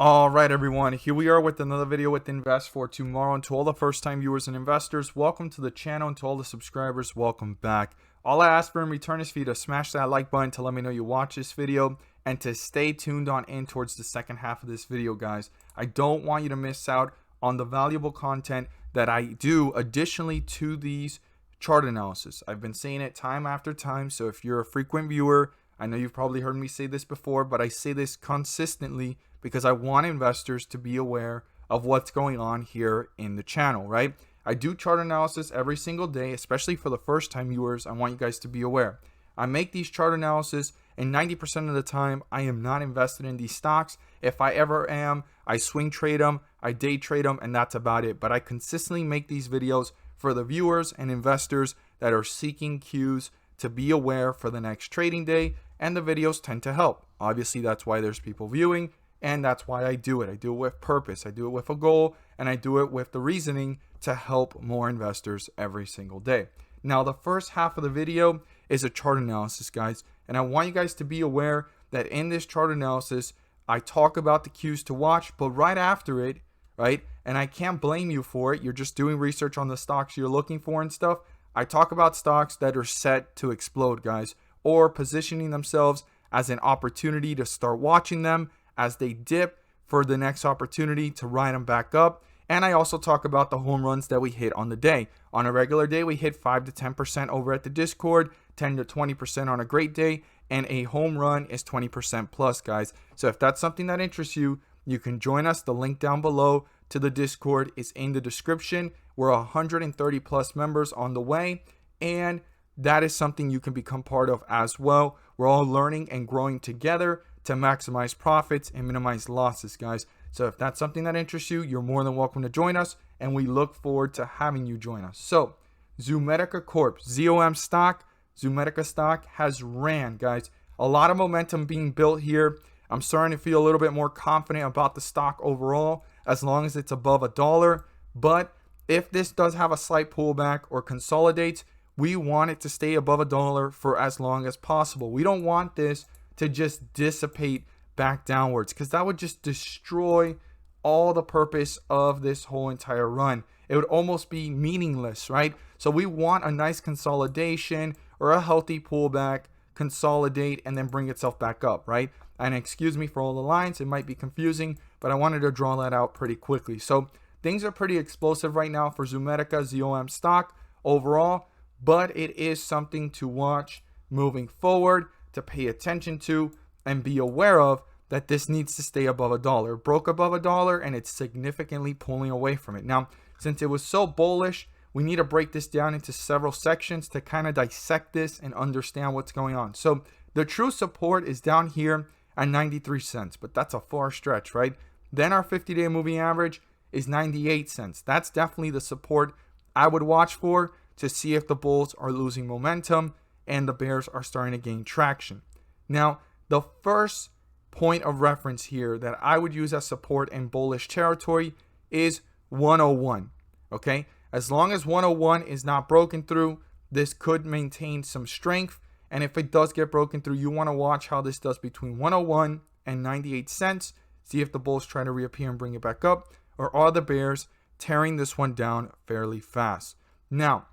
All right, everyone, here we are with another video with Invest for Tomorrow. And to all the first time viewers and investors, welcome to the channel. And to all the subscribers, welcome back. All I ask for in return is for you to smash that like button to let me know you watch this video and to stay tuned on in towards the second half of this video, guys. I don't want you to miss out on the valuable content that I do additionally to these chart analysis. I've been saying it time after time, so if you're a frequent viewer, I know you've probably heard me say this before, but I say this consistently because I want investors to be aware of what's going on here in the channel, right? I do chart analysis every single day, especially for the first time viewers. I want you guys to be aware. I make these chart analysis, and 90% of the time, I am not invested in these stocks. If I ever am, I swing trade them, I day trade them, and that's about it. But I consistently make these videos for the viewers and investors that are seeking cues to be aware for the next trading day, and the videos tend to help. Obviously, that's why there's people viewing, and that's why I do it. I do it with purpose. I do it with a goal, and I do it with the reasoning to help more investors every single day. Now, the first half of the video is a chart analysis, guys, and I want you guys to be aware that in this chart analysis, I talk about the cues to watch, but right after it, right, and I can't blame you for it. You're just doing research on the stocks you're looking for and stuff. I talk about stocks that are set to explode, guys, or positioning themselves as an opportunity to start watching them as they dip for the next opportunity to ride them back up. And I also talk about the home runs that we hit on the day. On a regular day, we hit 5 to 10% over at the Discord, 10 to 20% on a great day, and a home run is 20% plus, guys. So if that's something that interests you, you can join us. The link down below to the Discord is in the description. We're 130 plus members on the way, and that is something you can become part of as well. We're all learning and growing together to maximize profits and minimize losses, guys. So if that's something that interests you, you're more than welcome to join us, and we look forward to having you join us. So Zomedica Corp, ZOM Stock, Zomedica Stock has ran, guys. A lot of momentum being built here. I'm starting to feel a little bit more confident about the stock overall, as long as it's above $1. But if this does have a slight pullback or consolidates, we want it to stay above $1 for as long as possible. We don't want this to just dissipate back downwards, because that would just destroy all the purpose of this whole entire run. It would almost be meaningless, right? So we want a nice consolidation or a healthy pullback, consolidate, and then bring itself back up, right? And excuse me for all the lines, it might be confusing, but I wanted to draw that out pretty quickly. So things are pretty explosive right now for Zomedica ZOM stock overall, but it is something to watch moving forward, to pay attention to, and be aware of that this needs to stay above $1. It broke above $1, and it's significantly pulling away from it. Now, since it was so bullish, we need to break this down into several sections to kind of dissect this and understand what's going on. So the true support is down here at 93 cents, but that's a far stretch, right? Then our 50-day moving average is 98 cents. That's definitely the support I would watch for to see if the bulls are losing momentum and the bears are starting to gain traction. Now, the first point of reference here that I would use as support in bullish territory is 101, okay? As long as 101 is not broken through, this could maintain some strength. And if it does get broken through, you want to watch how this does between 101 and 98 cents. See if the bulls try to reappear and bring it back up, or are the bears tearing this one down fairly fast. Now,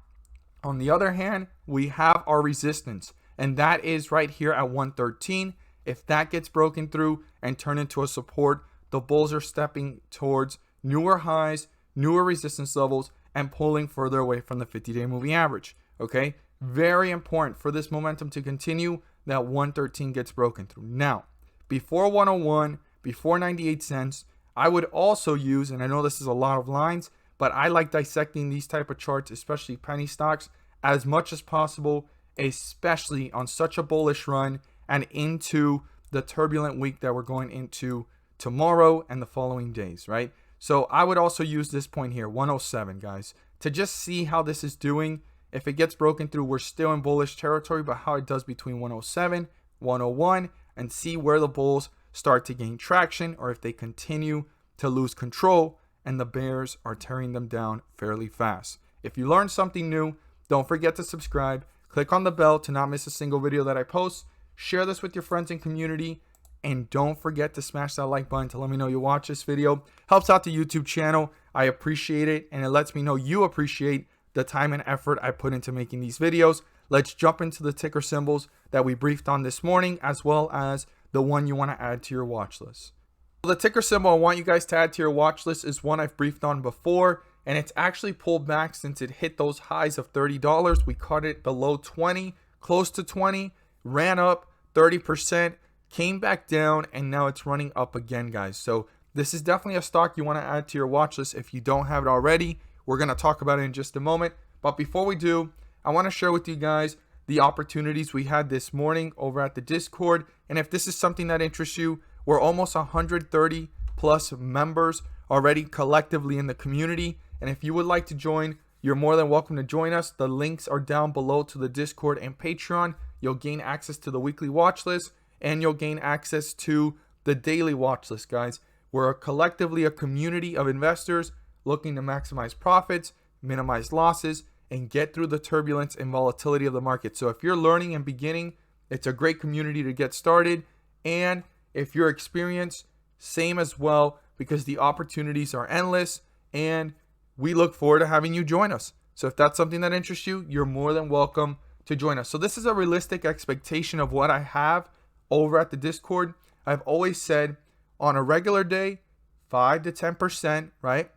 on the other hand, we have our resistance, and that is right here at 113. If that gets broken through and turned into a support, the bulls are stepping towards newer highs, newer resistance levels, and pulling further away from the 50-day moving average. Okay, very important for this momentum to continue that 113 gets broken through. Now, before 101, before 98 cents, I would also use, and I know this is a lot of lines, but I like dissecting these type of charts, especially penny stocks, as much as possible, especially on such a bullish run and into the turbulent week that we're going into tomorrow and the following days, right? So I would also use this point here, 107, guys, to just see how this is doing. If it gets broken through, we're still in bullish territory, but how it does between 107, 101, and see where the bulls start to gain traction, or if they continue to lose control and the bears are tearing them down fairly fast. If you learned something new, don't forget to subscribe. Click on the bell to not miss a single video that I post. Share this with your friends and community. And don't forget to smash that like button to let me know you watch this video. Helps out the YouTube channel. I appreciate it, and it lets me know you appreciate the time and effort I put into making these videos. Let's jump into the ticker symbols that we briefed on this morning, as well as the one you want to add to your watch list. So the ticker symbol I want you guys to add to your watch list is one I've briefed on before, and it's actually pulled back since it hit those highs of $30. We caught it below 20, close to 20, ran up 30%, came back down, and now it's running up again, guys. So this is definitely a stock you want to add to your watch list if you don't have it already. We're going to talk about it in just a moment. But before we do, I want to share with you guys the opportunities we had this morning over at the Discord. And if this is something that interests you, we're almost 130 plus members already collectively in the community. And if you would like to join, you're more than welcome to join us. The links are down below to the Discord and Patreon. You'll gain access to the weekly watch list, and you'll gain access to the daily watch list, guys. We're collectively a community of investors looking to maximize profits, minimize losses, and get through the turbulence and volatility of the market. So if you're learning and beginning, it's a great community to get started. And if you're experienced, same as well, because the opportunities are endless, and we look forward to having you join us. So if that's something that interests you, you're more than welcome to join us. So this is a realistic expectation of what I have over at the Discord. I've always said on a regular day, 5 to 10%, right?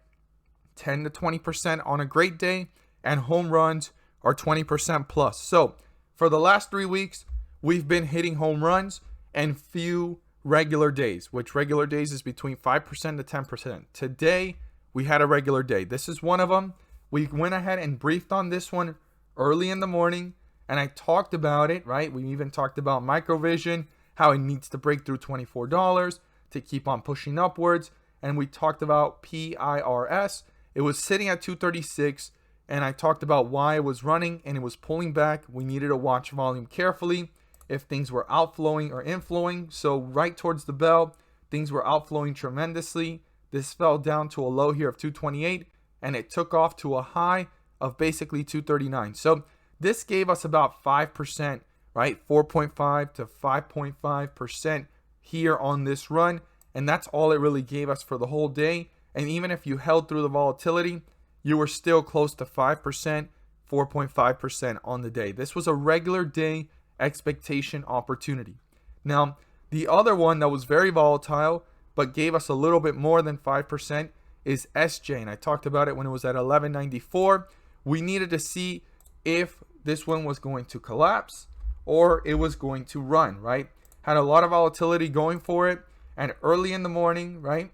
10 to 20% on a great day, and home runs are 20% plus. So for the last 3 weeks, we've been hitting home runs and few regular days, which regular days is between 5% to 10%. Today, we had a regular day. This is one of them. We went ahead and briefed on this one early in the morning, and I talked about it, right? We even talked about Microvision, how it needs to break through $24 to keep on pushing upwards. And we talked about PIRS. It was sitting at 236, and I talked about why it was running and it was pulling back. We needed to watch volume carefully if things were outflowing or inflowing. So right towards the bell, things were outflowing tremendously. This fell down to a low here of 228, and it took off to a high of basically 239. So this gave us about 5%, right? 4.5 to 5.5% here on this run. And that's all it really gave us for the whole day. And even if you held through the volatility, you were still close to 5%, 4.5% on the day. This was a regular day expectation opportunity. Now, the other one that was very volatile, but gave us a little bit more than 5% is SJ. And I talked about it when it was at 1194. We needed to see if this one was going to collapse or it was going to run, right? Had a lot of volatility going for it. And early in the morning, right,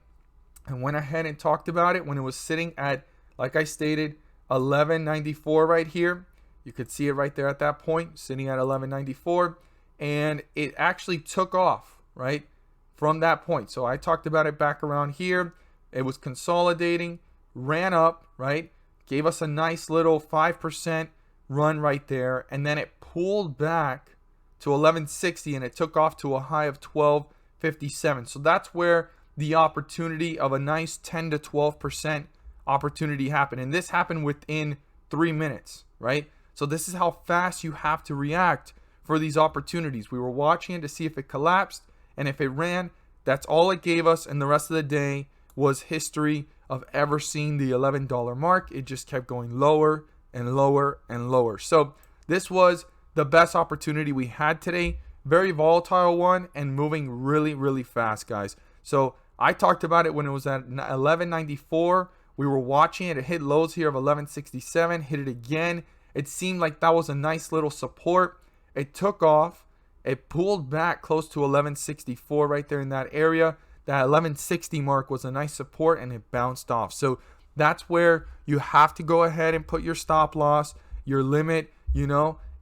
I went ahead and talked about it when it was sitting at, like I stated, 1194 right here. You could see it right there at that point, sitting at 1194. And it actually took off, right, from that point. So I talked about it back around here. It was consolidating, ran up, right, gave us a nice little 5% run right there. And then it pulled back to 1160, and it took off to a high of 1257. So that's where the opportunity of a nice 10 to 12% opportunity happened. And this happened within 3 minutes, right? So this is how fast you have to react for these opportunities. We were watching it to see if it collapsed, and if it ran, that's all it gave us. And the rest of the day was history of ever seeing the $11 mark. It just kept going lower and lower and lower. So this was the best opportunity we had today. Very volatile one and moving really, really fast, guys. So I talked about it when it was at 1194. We were watching it. It hit lows here of 1167, hit it again. It seemed like that was a nice little support. It took off. It pulled back close to 1164 right there in that area. That 1160 mark was a nice support, and it bounced off. So that's where you have to go ahead and put your stop loss, your limit,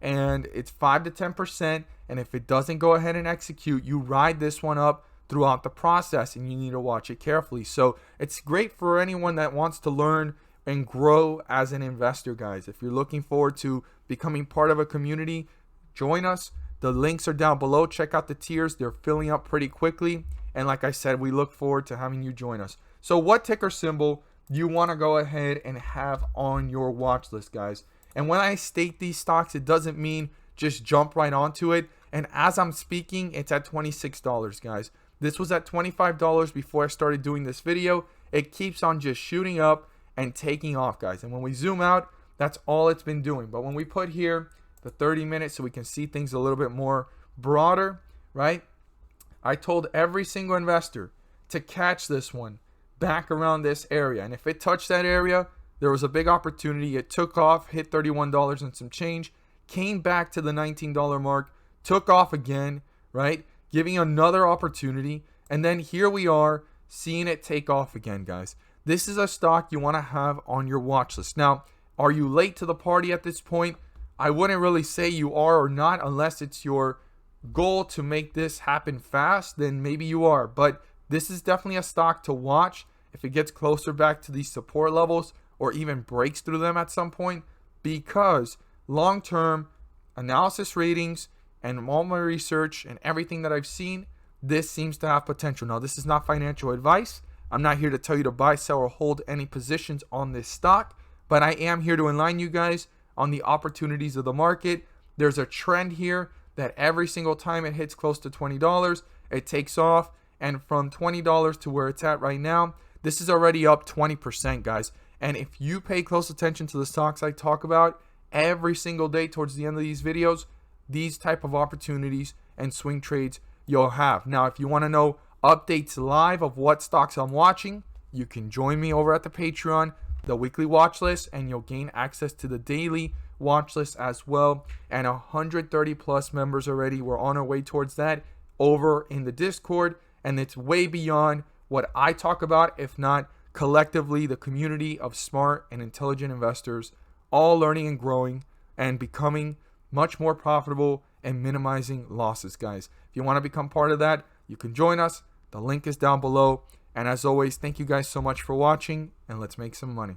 and it's 5 to 10%. And if it doesn't go ahead and execute, you ride this one up throughout the process, and you need to watch it carefully. So it's great for anyone that wants to learn and grow as an investor, guys. If you're looking forward to becoming part of a community, join us. The links are down below. Check out the tiers. They're filling up pretty quickly. And like I said, we look forward to having you join us. So what ticker symbol do you want to go ahead and have on your watch list, guys? And when I state these stocks, it doesn't mean just jump right onto it. And as I'm speaking, it's at $26, guys. This was at $25 before I started doing this video. It keeps on just shooting up and taking off, guys. And when we zoom out, that's all it's been doing. But when we put here the 30 minutes so we can see things a little bit more broader, right? I told every single investor to catch this one back around this area. And if it touched that area, there was a big opportunity. It took off, hit $31 and some change, came back to the $19 mark, took off again, right? Giving another opportunity. And then here we are seeing it take off again, guys. This is a stock you want to have on your watch list. Now, are you late to the party at this point? I wouldn't really say you are or not, unless it's your goal to make this happen fast, then maybe you are. But this is definitely a stock to watch if it gets closer back to these support levels or even breaks through them at some point, because long-term analysis ratings and all my research and everything that I've seen, this seems to have potential. Now, this is not financial advice. I'm not here to tell you to buy, sell, or hold any positions on this stock, but I am here to enlighten you guys on the opportunities of the market. There's a trend here that every single time it hits close to $20, it takes off. And from $20 to where it's at right now, this is already up 20%, guys. And if you pay close attention to the stocks I talk about every single day towards the end of these videos, these type of opportunities and swing trades you'll have. Now, if you want to know updates live of what stocks I'm watching, you can join me over at the Patreon, the weekly watch list, and you'll gain access to the daily watch list as well. And 130 plus members already. We're on our way towards that over in the Discord, and it's way beyond what I talk about, if not collectively the community of smart and intelligent investors, all learning and growing and becoming much more profitable and minimizing losses, guys. If you want to become part of that, you can join us. The link is down below. And as always, thank you guys so much for watching, and let's make some money.